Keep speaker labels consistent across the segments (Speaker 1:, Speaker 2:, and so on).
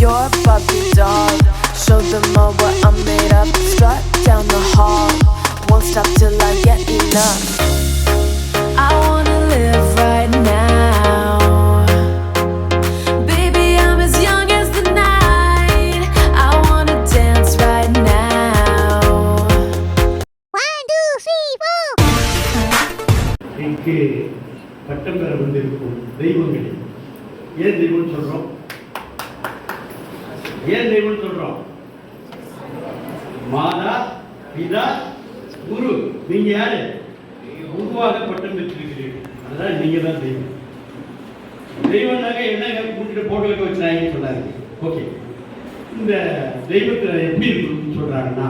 Speaker 1: You're a puppy dog. Show them all what I'm made of. Strut down the hall. Won't stop till I get enough. I wanna live right now. Baby, I'm as young as the night. I wanna dance right now.
Speaker 2: 1, 2, 3, 4.
Speaker 3: இங்கு பட்டம் பெற வந்திருக்கும் தெய்வங்கள் ஏன் தெய்வம் சொல்றோம்? ஏன் தெய்வம் சொல்றோம்? மாதா, பிதா, குரு. நீங்க யாரு? குருவாக பட்டம் பெற்றிருக்கிறீர்கள். அதனால் நீங்க தான் தெய்வம். தெய்வம்னாக என்ன கூட்டிட்டு போட்டோக்கு வச்சாங்கன்னு சொன்னாங்க. ஓகே, இந்த தெய்வத்தில் எப்படி இருக்குன்னு சொல்றாங்கன்னா,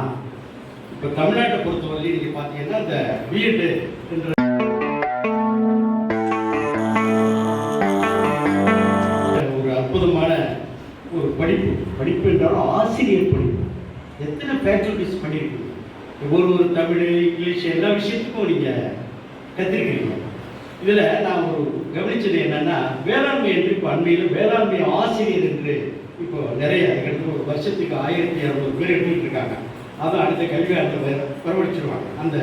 Speaker 3: இப்போ தமிழ்நாட்டை பொறுத்தவரை நீங்க பார்த்தீங்கன்னா இந்த பிஎட் என்ற ஒரு அற்புதமான ஒரு படிப்பு என்றாலும் ஆசிரியர் படிப்பு. எத்தனை ஃபேக்கல்டிஸ் பண்ணியிருக்கீங்க. ஒரு தமிழ், இங்கிலீஷ் எல்லா விஷயத்துக்கும் நீங்கள் கற்றுருக்கிறீங்க. இதில் நான் ஒரு கவனித்தது என்னென்னா, வேளாண்மை என்று இப்போ அண்மையில் வேளாண்மை ஆசிரியர் என்று இப்போ நிறைய அதுக்கடுத்து ஒரு வருஷத்துக்கு 1200 பேர் எடுத்துகிட்டு இருக்காங்க. அதை அடுத்த கல்வி ஆண்டில் வரவழைச்சிருவாங்க. அந்த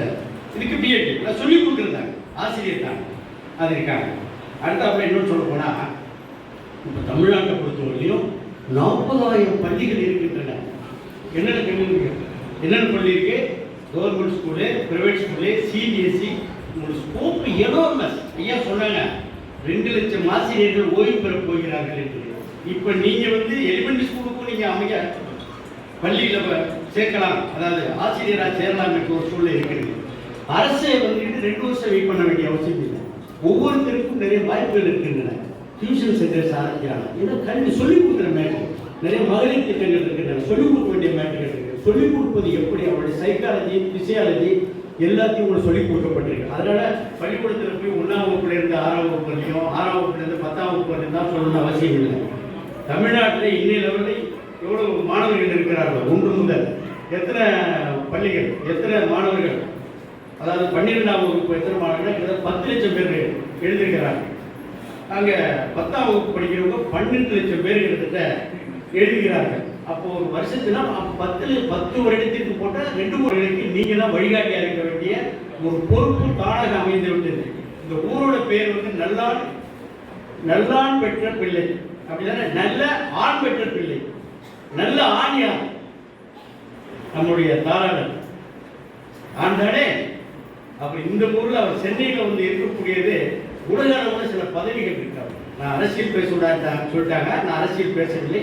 Speaker 3: இதுக்கு பிஎட் சொல்லி கொடுக்குறதாங்க, ஆசிரியர் தாங்க அது இருக்காங்க. அடுத்தாப்புல இன்னொன்று சொல்ல போனால், இப்போ தமிழ்நாட்டை பொறுத்தவரையிலையும் 40,000 பள்ளிகள் இருக்கின்றன. என்னென்ன பள்ளி இருக்கு? Government school, private school, CBSE. உங்களோட ஸ்கோப் எனார்மஸ். ஐயா சொன்னாங்க 2 லட்சம் ஆசிரியர்கள் ஓய்வு பெற போகிறார்கள் என்று. இப்போ நீங்கள் எலிமெண்ட்ரி ஸ்கூலுக்கும் நீங்கள் அமைக்க பள்ளியில் சேர்க்கலாம், அதாவது ஆசிரியராக சேரலாம் என்ற ஒரு சூழ்நிலை இருக்கிறது. அரசை 2 வருஷம் வெயிட் பண்ண வேண்டிய அவசியம் இல்லை. ஒவ்வொருத்தருக்கும் நிறைய வாய்ப்புகள் இருக்கின்றன. டியூஷன் சென்டர்ஸ் ஆரம்பிக்கிறாங்க. ஏன்னா கல்வி சொல்லிக் கொடுக்குற மேட்டர் நிறைய மகளிர் திட்டங்கள் இருக்கின்றன. சொல்லிக் கொடுக்க வேண்டிய மேட்டர்கள் இருக்கு. சொல்லிக் கொடுப்பது எப்படி, அவருடைய சைக்காலஜி, பிசியாலஜி எல்லாத்தையும் உங்களுக்கு சொல்லிக் கொடுக்கப்பட்டிருக்கு. அதனால பள்ளிக்கூடத்தில் போய் 1ஆம் வகுப்புலேருந்து 6ஆம் வகுப்பு வரையும், 6ஆம் வகுப்புலேருந்து 10ஆம் வகுப்பு வரையும் தான் சொல்லணும்னு அவசியம் இல்லை. தமிழ்நாட்டில் இன்னைய லெவலில் எவ்வளோ மாணவர்கள் இருக்கிறார்கள்? 1 முதல் எத்தனை பள்ளிகள், எத்தனை மாணவர்கள், அதாவது 12ஆம் வகுப்பு எத்தனை மாணவர்கள்? 10 லட்சம் பேர் எழுதியிருக்கிறார்கள். அங்கே 10ஆம் வகுப்பு படிக்கிறவங்க 12 லட்சம் பேர் கிட்டத்தட்ட எழுதுகிறார்கள். அப்போ ஒரு வருஷத்துல 10 வருடத்திற்கு போட்டால் 2 வருடத்துக்கு நீங்கள் தான் வழிகாட்டியாக இருக்க வேண்டிய ஒரு பொறுப்பு தானாக அமைந்து விட்டது. இந்த ஊரோட பேர் நல்லான் பெற்ற பிள்ளை, அப்படிதானே? நல்ல ஆண் பெற்ற பிள்ளை. நல்ல ஆண் யார்? நம்முடைய தாராளர் ஆண் தானே. அப்படி இந்த ஊரில் அவர் சென்னையில் இருக்கக்கூடியது உலக அளவில் சில பதவிகள் இருக்காரு. நான் அரசியல் பேச சொல்லிட்டாங்க, நான் அரசியல் பேசவில்லை.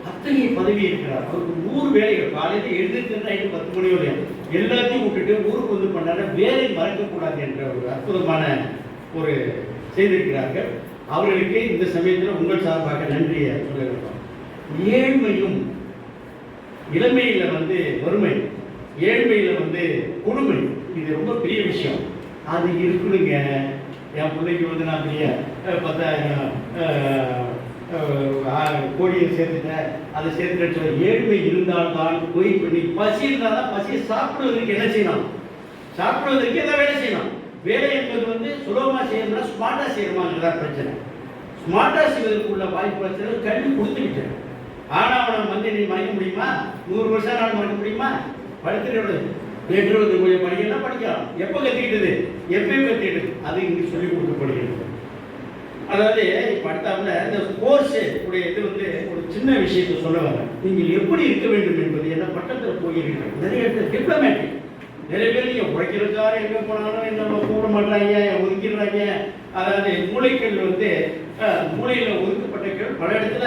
Speaker 3: அத்தகைய பதவி இருக்கிறார். அவருக்கு 100 வேலைகள். காலையில் எழுந்திருந்து நைட்டு 10 மணி வரையும் எல்லாத்தையும் விட்டுட்டு ஊருக்கு பண்ணாரு. வேலை மறக்கக்கூடாது என்ற ஒரு அற்புதமான ஒரு செய்திருக்கிறார்கள். அவர்களுக்கு இந்த சமயத்தில் உங்கள் சார்பாக நன்றியை சொல்ல வேண்டும். ஏழ்மையும் இளமையில் வறுமை, ஏழ்மையில் கொடுமை, இது ரொம்ப பெரிய விஷயம். அது இருக்கணுங்க. என் பிள்ளைக்கு நான் பெரிய 10,000 கோடியை சேர்த்துட்டேன், அதை சேர்த்துட்டேன்னு சொல்ல. ஏழ்மை இருந்தால்தான் போய் பண்ணி, பசி இருந்தால் தான், பசியை சாப்பிடுவதற்கு என்ன செய்யணும்? சாப்பிடுவதற்கு எதாவது வேலை செய்யணும். வேலை என்பது சுலபமாக செய்யணும்னா ஸ்மார்ட்டாக செய்யணுமாங்கிறதா பிரச்சனை. ஸ்மார்ட்டாக செய்வதற்குள்ள வாய்ப்பு பிரச்சனை கல்வி கொடுத்துக்கிட்டேன். ஆனால் நீ மறைக்க முடியுமா? 100 வருஷம் நாள் மறைக்க முடியுமா? படுத்துட்டு நேற்று கொஞ்சம் படிக்கலாம், படிக்கலாம். எப்போ கற்றுக்கிட்டது? எப்பயும் கற்றுக்கிட்டது. அது இங்கே சொல்லிக் கொடுக்கப்படுகிறது. அதாவது இப்போ அடுத்தாப்புல இந்த கோர்ஸ் உடைய இது ஒரு சின்ன விஷயத்தை சொல்ல வர, நீங்கள் எப்படி இருக்க வேண்டும் என்பது என்ன பட்டத்தில் போகிறீர்கள். நிறைய டிப்ளமேட்டிக், நிறைய பேர் நீங்கள் உழைக்கிறதுக்காக எங்கே போனாலும் என்ன கூப்பிட மாட்டாங்க, ஒதுக்கிடுறாங்க. அதாவது மூளைகள் மூளையில் ஒதுக்கப்பட்ட பல இடத்துல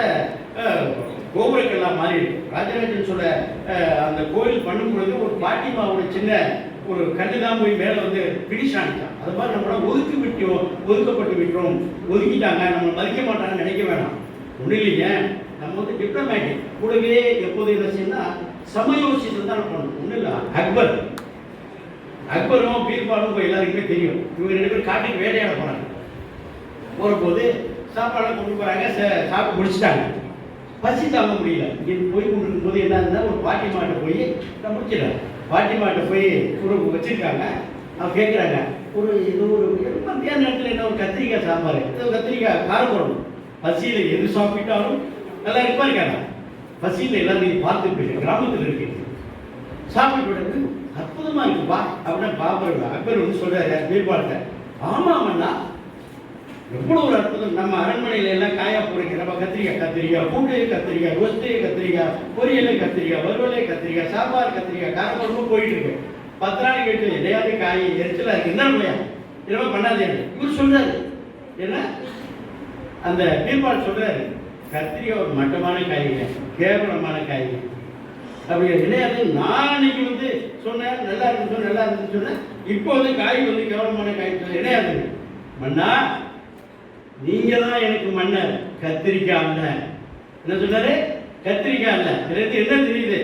Speaker 3: கோபுரங்கள்லாம் மாறி இருக்கு. ராஜராஜன் சொல்ல அந்த கோயில் பண்ணும் பொழுது ஒரு பாட்டிமாவோட சின்ன ஒரு கல்லு தான் போய் மேலே பிடிஷ் ஆனிச்சான். அது மாதிரி நம்மளாம் ஒதுக்கப்பட்டு விட்டோம், ஒதுக்கிட்டாங்க, நம்ம மதிக்க மாட்டாங்கன்னு நினைக்க வேணாம். ஒன்றும் இல்லைங்க, நம்ம டிப்ளமேட்டிக் கூடவே எப்போது என்ன செய்யணும்னா சமயோசித்து தான் பண்ணணும். ஒன்றும் இல்லை, அக்பரும் பீர்பாலும் இப்போ எல்லாருக்குமே தெரியும். இவங்க 2 பேரும் காட்டுக்கு வேலையாட போகிறாங்க. போகும்போது சாப்பாடெல்லாம் கொண்டு போகிறாங்க, சாப்பிட்டு முடிச்சுட்டாங்க. பசி தாங்க முடியல. இங்கே போய் கொண்டு இருக்கும்போது என்ன இருந்தால் ஒரு பாட்டி மாட்டை போய் நான் முடிச்சிடறேன். பாட்டி மாட்டை போய் ஒரு வச்சுருக்காங்க. அவங்க கேட்குறாங்க, ஏதோ ஒரு மத்தியான நேரத்தில் என்ன ஒரு கத்திரிக்காய் சாம்பார், ஏதோ கத்திரிக்காய் காரம் போடணும். பசியில் எது சாப்பிட்டாலும் நல்லா இருப்பாருக்காரா பசியில் எல்லாம் நீங்கள் பார்த்துருப்பீங்க, கிராமத்தில் இருக்கீங்க. சாப்பிட்டு அற்புதமா இருக்குப்பா அப்படின்னா பாபர் அக்பர் வந்து சொல்றாரு பீர்பால்கிட்ட, ஆமாமண்ணா எவ்வளோ ஒரு அற்புதம். நம்ம அரண்மனையில எல்லாம் காயா போடுறீங்க, நம்ம கத்திரிக்காய் பூண்டு கத்திரிக்காய், ரொஸ்து கத்திரிக்காய், பொரியலே கத்திரிக்காய், வறுவலே கத்திரிக்காய், சாம்பார் கத்திரிக்காய், காரக்குழம்பு போயிட்டு இருக்கு. 10 நாள் கேட்டு எதையாவது காய் எரிச்சலா இருக்கு, என்ன இல்லையா இதெல்லாம் பண்ணாதே. இவர் சொல்றாரு ஏன்னா அந்த பீர்பால் சொல்றாரு, கத்திரிக்காய் ஒரு மட்டமான காய்ங்க, கேவலமான காய்ங்க. அப்படி இல்லையாது. நான் அன்னைக்கு வந்து சொன்னேன் நல்லா இருந்து நல்லா இருந்துன்னு சொன்னேன். இப்போ வந்து காய் வந்து கேவலமான காய் சொன்னேன். இல்லையாது மன்னா, நீங்க தான் எனக்கு மன்னர், கத்திரிக்காய் அல்ல. என்ன சொன்னாரு? கத்திரிக்காய் அல்ல. இதுல என்ன தெரியுது?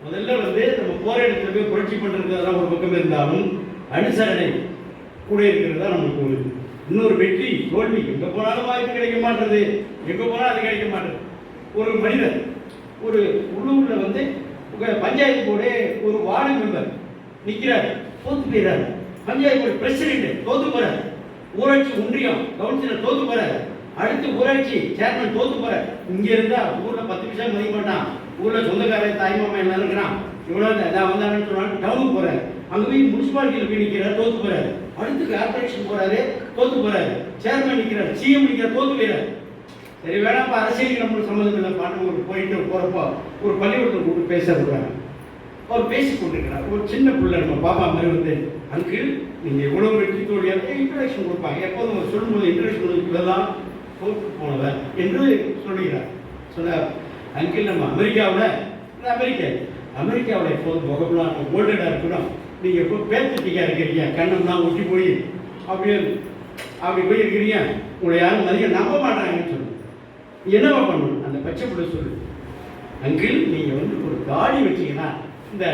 Speaker 3: முதல்ல வந்து நம்ம போற இடத்துல போய் புரட்சி பண்றதுலாம் ஒரு பக்கம் இருந்தாலும் அனுசரணை கூட இருக்கிறது தான் நமக்கு ஒரு இன்னொரு வெற்றி தோல்வி. எங்க போனாலும் வாய்ப்பு கிடைக்க மாட்டேது, எங்க போனாலும் அது கிடைக்க மாட்டேது. ஒரு மனிதர் ஒரு உள்ளூர்ல வந்து பஞ்சாயத்து போர்டு ஒரு வார்டு மெம்பர் நிற்கிறார், தோத்து போயிறாரு. பஞ்சாயத்து போர்டு பிரசிடென்ட் தோத்து போறாரு. ஊராட்சி ஒன்றியம் கவுன்சிலர் தோத்து போறாரு. அடுத்து ஊராட்சி சேர்மன் தோத்து போறாரு. இங்க இருந்தா ஊர்ல 10 நிமிஷம் மதிக்க மாட்டான். ஊர்ல சொந்தக்காரன் தாய்மாமா எல்லாம் இருக்கிறான். இவ்வளவு நான் வந்தான்னு சொன்னாலும் டவுனுக்கு போறாரு. அங்க போய் முனிசிபாலிட்டியில் போய் நிற்கிறார், தோத்து போறாரு. அடுத்து கார்பரேஷன் போறாரு, தோத்து போறாரு. சேர்மன் நிற்கிறார், சிஎம் நிற்கிறார், தோத்து போயிறாரு. சரி வேணாப்பா, அரசியலுக்கு நம்மளுக்கு சம்மந்தம் இல்லை. பாட்டு போயிட்டு போறப்போ ஒரு பள்ளிக்கூடத்தில் கூப்பிட்டு பேச விடுறாங்க. அவர் பேசி கொண்டிருக்கிறார். ஒரு சின்ன பிள்ளை நம்ம பாப்பா மாதிரி வந்து, அங்கிள் நீங்க எவ்வளவு வெற்றி தோழியாக இன்ட்ரடக்ஷன் கொடுப்பாங்க. எப்போதும் சொல்லும்போது இன்ட்ரடக்ஷன் இதெல்லாம் தோற்று போனவர் என்று சொல்லுகிறார். சொன்னார், அங்கிள் நம்ம அமெரிக்காவில் எப்போதும் முகம்லாம் கோல்டனாக இருக்கணும். நீங்க எப்போ பேத்திட்டிக்கா இருக்கிறீங்க, கண்ணம்லாம் ஒட்டி போய் அப்படி போய் இருக்கிறீங்க, உங்களை யாரும் மதிக்க நம்ப மாட்டாங்கன்னு சொல்லுங்க. என்னவா பண்ணணும்? அந்த பச்சை பிள்ளை சொல்லு, அங்கிள் நீங்க வந்து ஒரு தாடி வச்சீங்கன்னா இந்த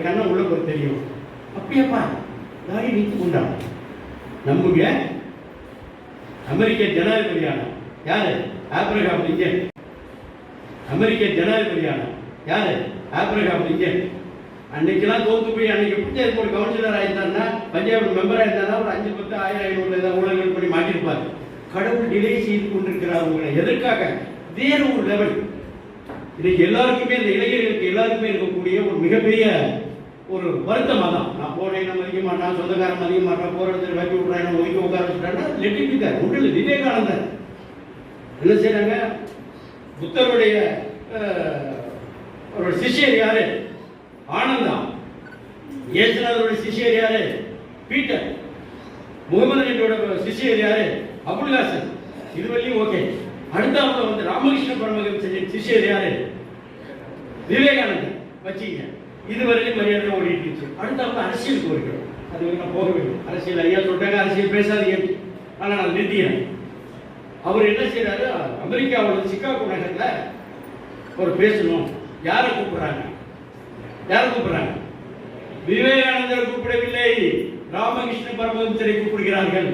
Speaker 3: கண்ணம் உள்ள ஒரு தெரியும். அப்படியாப்பா, தாடி நீத்து கொண்டா நம்புங்க. அமெரிக்க ஜனாதிபதியான யாரு? Abraham Lincoln. அமெரிக்க ஜனாதிபதியான யாரு? Abraham Lincoln. அன்னைக்கெல்லாம் தோத்து போய் அன்னைக்கு பஞ்சாயத்து போர்டு கவுன்சிலர் ஆயிருந்தாருன்னா, பஞ்சாயத்து மெம்பர் ஆயிருந்தாருன்னா ஒரு 5, 10, 1000, 500 ஏதாவது ஊழல்கள் பண்ணி மாட்டிருப்பாரு. கடவுள் டிலே செய்து கொண்டிருக்கிறார் உங்களை. எதற்காக? வேற ஒரு லெவல். இன்னைக்கு எல்லாருக்குமே, இந்த இளைஞர்களுக்கு எல்லாருக்குமே இருக்கக்கூடிய ஒரு மிகப்பெரிய ஒரு வருத்தமாக தான். நான் போனேன் மதிக்க மாட்டான், சொந்தக்காரன் மதிக்க மாட்டான், போற இடத்துல வைக்க விட்றாங்க, ஒதுக்கி உட்கார வச்சுட்டாங்கன்னா லெட்டிருக்கார். ஒன்றும் இல்லை, விவேகானந்தர் என்ன செய்யறாங்க? புத்தருடைய ஒரு சிஷியர் யாரு? ஆனந்தா. இயேசுநாதருடைய சிஷியர் யாரு? பீட்டர். முகமது நபியோட சிஷியர் யாரு? அபுல் ஹாசன். இதுவரையும் ஓகே. அடுத்த வந்து ராமகிருஷ்ண பரமஹம்சர் சிஷியர் யாரு? விவேகானந்தர். வச்சுங்க, இதுவரையும் மரியாதை ஓடிட்டு இருந்துச்சு. அடுத்த அரசியலுக்கு வருகிறோம். அது நான் போக வேண்டும். அரசியல் ஐயா சொல்றாங்க, அரசியல் பேசாதீங்க, ஆனா நான் நிறுத்திக்கிறேன். அவர் என்ன செய்யறாரு? அமெரிக்காவோட சிகாகோ நகரத்துல ஒரு பேசணும். யாரை கூப்பிடுறாங்க? விவேகானந்தர் கூப்பிடவில்லை, ராமகிருஷ்ண பரமஹம்சரை கூப்பிடுகிறார்கள்.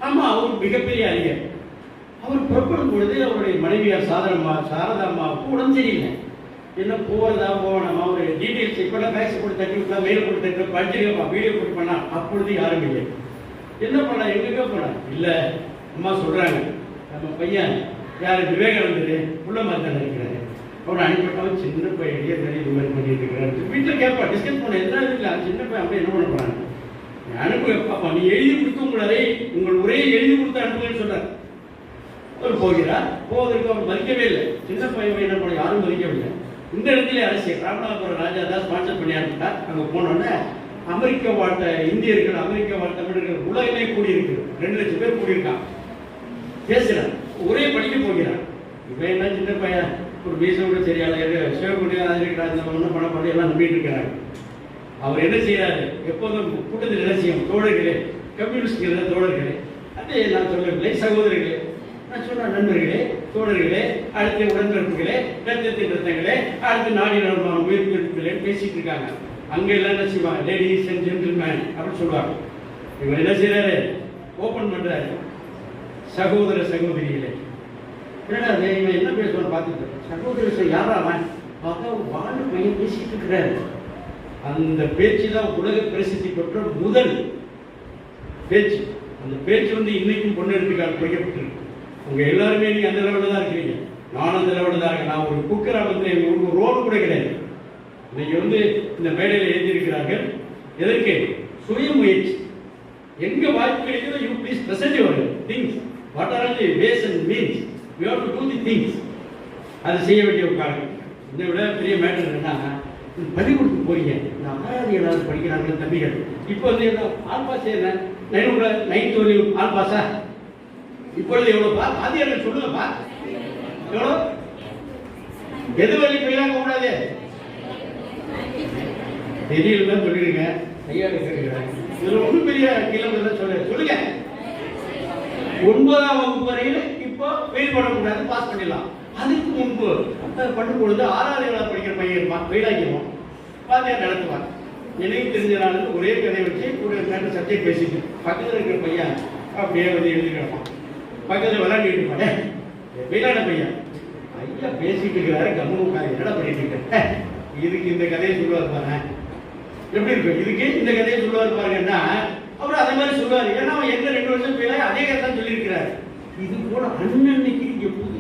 Speaker 3: ஆமா, அவர் மிகப்பெரிய அறிஞர். அவர் புறப்படும் பொழுது அவருடைய மனைவியார் சாரதாம்மாவுக்கு உடம்பு சரியில்லை. என்ன போறதா போகணுமா ஒரு டீட்டெயில்ஸ் இப்பெல்லாம் பேக்ஸ் போட்டு தட்டி விட்டா, மெயில் போட்டு தட்டி படிச்சிருக்கப்பா, வீடியோ போட்டு பண்ணா. அப்பொழுது யாரும் இல்லை. என்ன பண்ணா? எங்க போனா? இல்ல அம்மா சொல்றாங்க, நம்ம பையன் யாரு? விவேகானந்தர் உள்ள மாதிரி இருக்கிறாரு. அவனை அனுப்பிட்டாலும் சின்ன பையன் இது மாதிரி பண்ணிட்டு இருக்கிறாரு. வீட்டில் கேட்பா, டிஸ்கஸ் பண்ண எதுனா இல்லை. சின்ன பையன் அப்படியே என்ன பண்ண போறாங்க? அனுப்புங்கப்பா, நீ எழுதி கொடுத்து உங்கள் உரையை எழுதி கொடுத்து அனுப்புங்கன்னு சொன்னார். அவர் போகிறார். போவதற்கு அவர் மதிக்கவே இல்லை. சின்ன பையன் என்ன பண்ண, யாரும் மதிக்கவில்லை. இந்த இடத்துல அரசியல் ராமநாதபுரம் ராஜா தான் ஸ்பான்சர் பண்ணி அனுப்பிட்டார். அங்கே போனோடனே அமெரிக்க வாழ்த்த இந்தியர்கள், அமெரிக்க வாழ்த்த தமிழர்கள் உலகமே கூடியிருக்கு. 2 லட்சம் பேர் கூடியிருக்கான். பேசுறான், ஒரே படிக்க போகிறான். இவன் என்ன சின்ன பையன், ஒரு வீசை கூட சரியால சிவகுடியாதிராஜ் ஒன்றும் பணப்படி எல்லாம் நம்பிட்டு இருக்கிறாங்க. அவர் என்ன செய்யறாரு? எப்போதும் கூட்டத்தில் என்ன செய்யும்? தோழர்களே, கம்யூனிஸ்ட் தோழர்களே, அதே நான் சொல்லவில்லை, சகோதரர்களே, நான் சொன்ன நண்பர்களே, தோழர்களே, அடுத்த உடன்பிறப்புகளே, ரத்தத்தின் ரத்தங்களே, அடுத்த நாடி நலமான உயிர்ப்பிற்குகளே பேசிட்டு இருக்காங்க. அங்க எல்லாம் என்ன செய்வாங்க? லேடிஸ் அண்ட் ஜென்டில்மேன் அப்படின்னு சொல்லுவாங்க. இவர் என்ன செய்யறாரு? ஓபன் பண்றாரு. சகோதர சகோதரிகளே, என்னடா இவன் என்ன பேசுவான்னு பார்த்துட்டு, சகோதரர் யாராவன் பார்த்தா ஒரு வாழ்வு பையன் பேசிட்டு இருக்கிறாரு. அந்த பேச்சு தான் உலக பிரசித்தி பெற்ற முதல் பேச்சு. அந்த பேச்சு வந்து இன்னைக்கும் பொண்ணு எடுத்துக்காட்டு வைக்கப்பட்டிருக்கு. உங்க எல்லாருமே நீங்க அந்த லெவலில் தான் இருக்கிறீங்க. நானும் திராவிடம் தான் இருக்கேன். நான் ஒரு குக்கரா வந்து ஒரு ரோடு கூட கிடையாது. இன்னைக்கு வந்து இந்த மேடையில் எழுதியிருக்கிறார்கள். எதற்கு? சுய முயற்சி. எங்க வாய்ப்பு கிடைக்குதோ you please present your things. What are the ways and means we have to do the things. அது செய்ய வேண்டிய ஒரு காரணம். இதை விட பெரிய மேட்டர் என்னன்னா, பள்ளிக்கூடத்துக்கு போறீங்க, இந்த ஆறாவது ஏழாவது படிக்கிறாங்க தம்பிகள். இப்போ வந்து என்ன ஆல்பாஸ் என்ன 9th வரையும் ஆல்பாஸா? இப்பொழுது எவ்வளோப்பா? அது என்ன சொல்லுங்கப்பா, எவ்வளோ? எது வழி போயிடாங்க கூடாது, தெரியல சொல்லிடுங்க. ஐயா இருக்கிறேன், இதுல ஒன்றும் பெரிய கிலோமீட்டர் சொல்லுங்க. 9ஆம் வகுப்பு வரையில் இப்போ வெயில் பண்ணக்கூடாது, பாஸ் பண்ணிடலாம். அதுக்கு முன்பு பண்ணும் பொழுது 6வது 7வது படிக்கிற பையன் இருப்பான், வெயிலாக்கிடுவான், வாத்தியார் நடத்துவான். எனக்கு தெரிஞ்ச நாள் ஒரே கதை வச்சு ஒரு நேரம் சப்ஜெக்ட் பேசிட்டு பக்கத்தில் இருக்கிற பையன் அப்படியே வந்து எழுதிக்கிடப்பான். பக்கத்தில் விளையாடிட்டு இருப்பான், வெயிலான பையன், ஐயா பேசிட்டு இருக்கிறாரு, கம்முனுக்காக என்னடா பண்ணிட்டு இருக்கேன், இதுக்கு இந்த கதையை சொல்லுவார் பாருங்க. எப்படி இருக்கு? இதுக்கு இந்த கதையை சொல்லுவார் பாருங்கன்னா அவர் அதே மாதிரி சொல்லுவார். ஏன்னா அவன் எங்க 2 வருஷம் போயில அதே கதை தான் சொல்லியிருக்கிறார். இது போல அன்னன்னைக்கு புது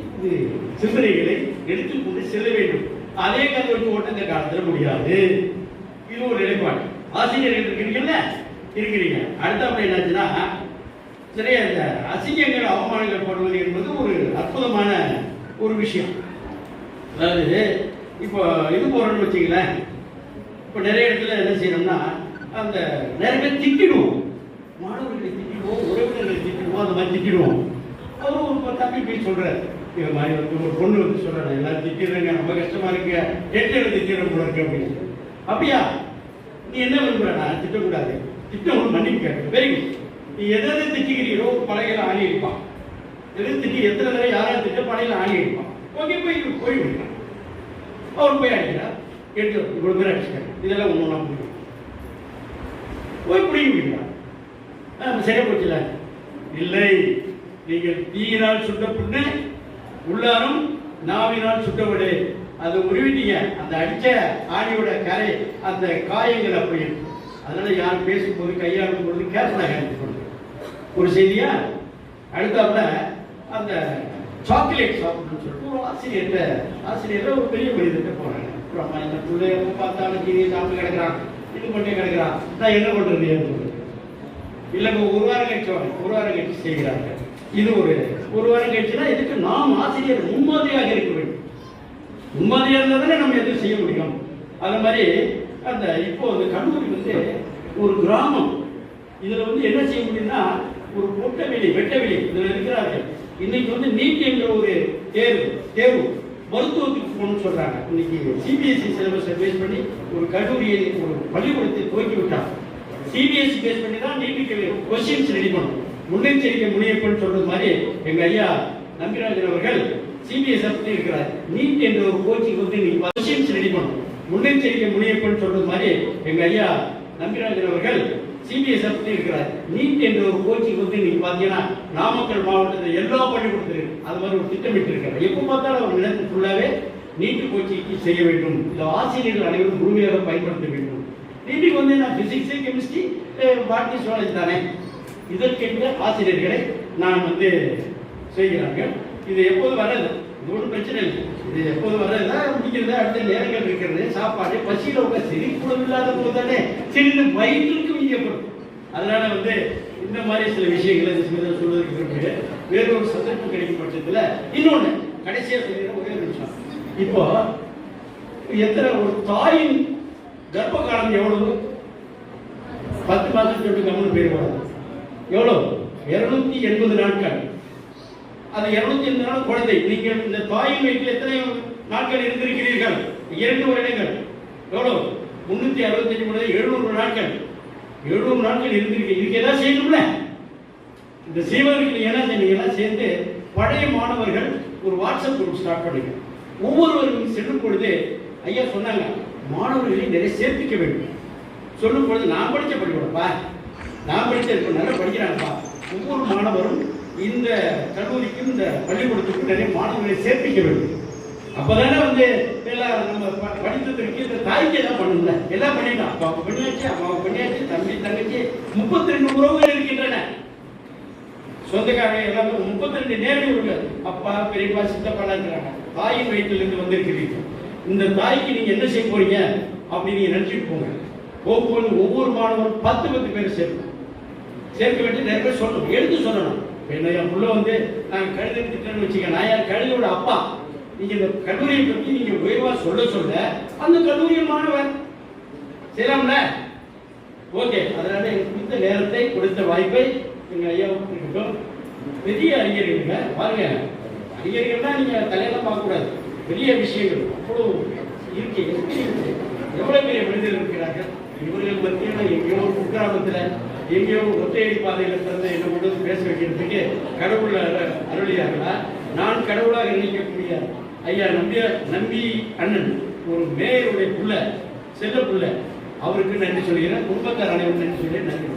Speaker 3: சிந்தனைகளை எடுத்துக்கொண்டு செல்ல வேண்டும். அதே கதை வச்சு ஓட்ட இந்த காலத்துல முடியாது. இது ஒரு நிலைப்பாடு. ஆசிரியர்கள் இருக்கிறீங்கல்ல, இருக்கிறீங்க. அடுத்த என்னாச்சுன்னா, சரியா இந்த அசிங்கங்கள் அவமானங்கள் போடுவது என்பது ஒரு அற்புதமான ஒரு விஷயம். அதாவது இப்போ இது போறோம்னு வச்சுங்களேன், இப்போ நிறைய இடத்துல என்ன செய்யணும்னா, அந்த நிறைய பேர் திட்டிடுவோம், மாணவர்களை திட்டிடுவோம், உறவினர்களை திட்டிடுவோம், அந்த மாதிரி திட்டிடுவோம். அவரும் ஒரு தம்பி போய் சொல்றாரு, இது மாதிரி வந்து ஒரு பொண்ணு வந்து சொல்றாரு, எல்லாரும் திட்டிடுறாங்க, ரொம்ப கஷ்டமா இருக்கு, எட்டு திட்டிடுற போல இருக்கு அப்படின்னு. அப்படியா, நீ என்ன விரும்புற? நான் திட்டக்கூடாது, திட்டம் ஒன்று மன்னிப்பு கேட்க. Very good. நீ எதாவது திட்டிக்கிறீரோ பழையில ஆணி இருப்பான், எது திட்டி எத்தனை தடவை யாராவது திட்ட பழையில ஆணி இருப்பான். ஓகே, போய் விடுறான். அவர் போய் அடிக்கிறார், எடுத்து இவ்வளவு பேர் அடிச்சுட்டாரு, இதெல்லாம் ஒன்று ஒன்றா முடியும், போய் பிடிக்க முடியும். சரியா போச்சுல? இல்லை, நீங்கள் தீயினால் சுட்ட புண்ணு உள்ளாரும் நாவினால் சுட்டவிடு. அதை உருவிட்டீங்க, அந்த அடிச்ச ஆணியோட கரை, அந்த காயங்கள் அப்படி. அதனால யாரும் பேசும்போது கையாளும் பொழுது கேர்ஃபுல்லாக ஹேண்டில் பண்ணுங்க. ஒரு செய்தியா அடுத்தாப்புல அந்த சாக்லேட் சாப்பிடணும்னு சொல்லிட்டு ஒரு ஆசிரியர் ஒரு பெரிய மனிதர்கிட்ட போறாங்க. அம்மா, இந்த பிள்ளை எப்போ பார்த்தாலும் ஜீனியை சாப்பிட்டு கிடக்குறான், இது பண்ணி கிடக்குறான், நான் என்ன பண்றது? இல்லைங்க, ஒரு வாரம் கழிச்சு செய்கிறாங்க. இது ஒரு வாரம் கழிச்சுன்னா இதுக்கு நாம் ஆசிரியர் முன்மாதிரியாக இருக்க வேண்டும். முன்மாதிரியாக இருந்தால் தானே நம்ம எதுவும் செய்ய முடியும். அது மாதிரி அந்த இப்போ அந்த கல்லூரி வந்து ஒரு கிராமம். இதுல வந்து என்ன செய்ய முடியும்னா, ஒரு வெட்டவெளி இதுல இருக்கிறார்கள். இன்னைக்கு வந்து நீட் என்ற ஒரு தேர்வு மருத்துவத்துக்கு போகணும்னு சொல்றாங்க. இன்னைக்கு சிபிஎஸ்இ சிலபஸை பேஸ் பண்ணி ஒரு கல்லூரியை, ஒரு பள்ளிக்கூடத்தை துவக்கி விட்டாங்க. சிபிஎஸ்இ பேஸ் பண்ணி தான் நீட்டுக்கு கொஸ்டின்ஸ் ரெடி பண்ணணும். முன்னெச்சரிக்கை முனையப்பன்னு சொல்றது மாதிரி எங்க ஐயா நம்பிராஜன் அவர்கள் சிபிஎஸ்இ பத்தி இருக்கிறார். நீட் என்ற ஒரு கோச்சிங் வந்து நீங்க கொஸ்டின்ஸ் ரெடி பண்ணணும். முன்னெச்சரிக்கை முனையப்பன்னு சொல்றது மாதிரி எங்க ஐயா நம்பிராஜன் அவர்கள் சிபிஎஸ்இ பத்தி இருக்கிறார். நீட் என்ற ஒரு கோச்சிங் வந்து நீங்க பாத்தீங்கன்னா நாமக்கல் மாவட்டத்தில் எல்லா பள்ளிக்கூடத்திலும் அது மாதிரி ஒரு திட்டமிட்டு இருக்காங்க. எப்போ பார்த்தாலும் அவர் நிலத்து ஃபுல்லாவே நீட்டு கோச்சிங் செய்ய வேண்டும். இந்த ஆசிரியர்கள் அனைவரும் முழுமையாக பயன்படுத்த வேண்டும். நீட்டுக்கு வந்து நான் பிசிக்ஸ், கெமிஸ்ட்ரி, பாட்னி, சுவாலஜி தானே, இதற்கென்ற ஆசிரியர்களை நான் வந்து செய்கிறார்கள். இது எப்போது வராது, இது ஒன்றும் பிரச்சனை இல்லை. இது எப்போது வர்றதுனா முடிக்கிறது, அடுத்த நேரங்கள் இருக்கிறது, சாப்பாடு, பசியில் உட்கார சிரிப்புடன் இல்லாத போது தானே சிறிது வயிற்றுக்கு வீங்கப்படும். அதனால வந்து இந்த மாதிரி சில விஷயங்களை சொல்வதற்கு விரும்புகிறேன். வேறொரு சந்தர்ப்பம் கிடைக்கும் பட்சத்தில் இன்னொன்று கடைசியாக சொல்லிடுற ஒரே நிமிஷம். இப்போ எத்தனை ஒரு தாயின் கர்ப்ப காலம் எவ்வளவு? 10 மாதம் சொல்லிட்டு கம்மனு போயிடுவாங்க. எவ்வளோ? 280 நாட்கள். அது 280 நாள் குழந்தை. நீங்கள் இந்த தாயின் வயிற்றில் எத்தனை நாட்கள் இருந்திருக்கிறீர்கள்? 2 வருடங்கள். எவ்வளோ? 365 முறை 700 நாட்கள். 700 நாட்கள் இருந்திருக்கீங்க. இதுக்கு ஏதாவது செய்யணும்ல? இந்த செய்வதற்கு என்ன செய்யலாம்? சேர்ந்து பழைய மாணவர்கள் ஒரு வாட்ஸ்அப் குரூப் ஸ்டார்ட் பண்ணுங்க. ஒவ்வொருவரும் செல்லும் பொழுது ஐயா சொன்னாங்க, மாணவர்களை நிறைய சேர்ப்பிக்க வேண்டும். சொல்லும் பொழுது நான் படித்த பள்ளிக்கூடப்பா, நான் படித்த நல்லா படிக்கிறாங்கப்பா. ஒவ்வொரு மாணவரும் இந்த கல்லூரிக்கும் இந்த பள்ளிக்கூடத்துக்கும் நிறைய மாணவர்களை சேர்ப்பிக்க வேண்டும். அப்பதானே வந்து எல்லாம் நம்ம படித்ததற்கு இந்த தாய்க்கு எல்லாம் பண்ணணும்ல. எல்லாம் பண்ணிடலாம். அப்பாவுக்கு பண்ணியாச்சு, அம்மாவுக்கு பண்ணியாச்சு, தம்பி தங்கச்சி 32 உறவுகள் இருக்கின்றன. சொந்தக்காரங்க எல்லாமே 32 நேரடி உறவுகள். அப்பா, பெரியப்பா, சித்தப்பாலாம் இருக்கிறாங்க. தாயின் வயிற்றிலிருந்து வந்திருக்கிறீர்கள். இந்த தாய்க்கு நீங்க என்ன செய்ய போறீங்க அப்படின்னு நீங்க நினைச்சிட்டு போங்க. ஒவ்வொரு மாணவரும் 10 பேரை சேர்க்க வேண்டிய நிறைய பேர் சொல்லணும், எடுத்து சொல்லணும். என்ன என் புள்ள வந்து நான் கழுதை திட்டம்னு வச்சுக்க, நான் யார் கழுதையோட அப்பா. நீங்க இந்த கல்லூரியை பற்றி நீங்க உயர்வா சொல்ல அந்த கல்லூரியில் மாணவர் செய்யலாம்ல. ஓகே, அதனால எனக்கு கொடுத்த நேரத்தை கொடுத்த வாய்ப்பை எங்க ஐயாவுக்கு இருக்கட்டும். பெரிய அறிஞர்கள்ங்க பாருங்க, அறிஞர்கள்னா நீங்க தலையெல்லாம் பார்க்க கூடாது, பெரிய விஷயங்கள் அவ்வளோ இருக்கு. எவ்வளவு பெரிய மனிதர்கள் இருக்கிறார்கள். இவர்கள் மத்தியில் எங்கேயோ குக்கிராமத்தில் எங்கேயோ ஒற்றையடி பாதையில் பிறந்த என்ன கொண்டு பேச வைக்கிறதுக்கு கடவுள் அருளியார்களா? நான் கடவுளாக நினைக்கக்கூடிய ஐயா நம்பி அண்ணன் ஒரு மேயருடைய புள்ள, செல்ல புள்ள, அவருக்கு நன்றி சொல்கிறேன். குடும்பத்தார் அனைவரும் நன்றி சொல்லி நன்றி.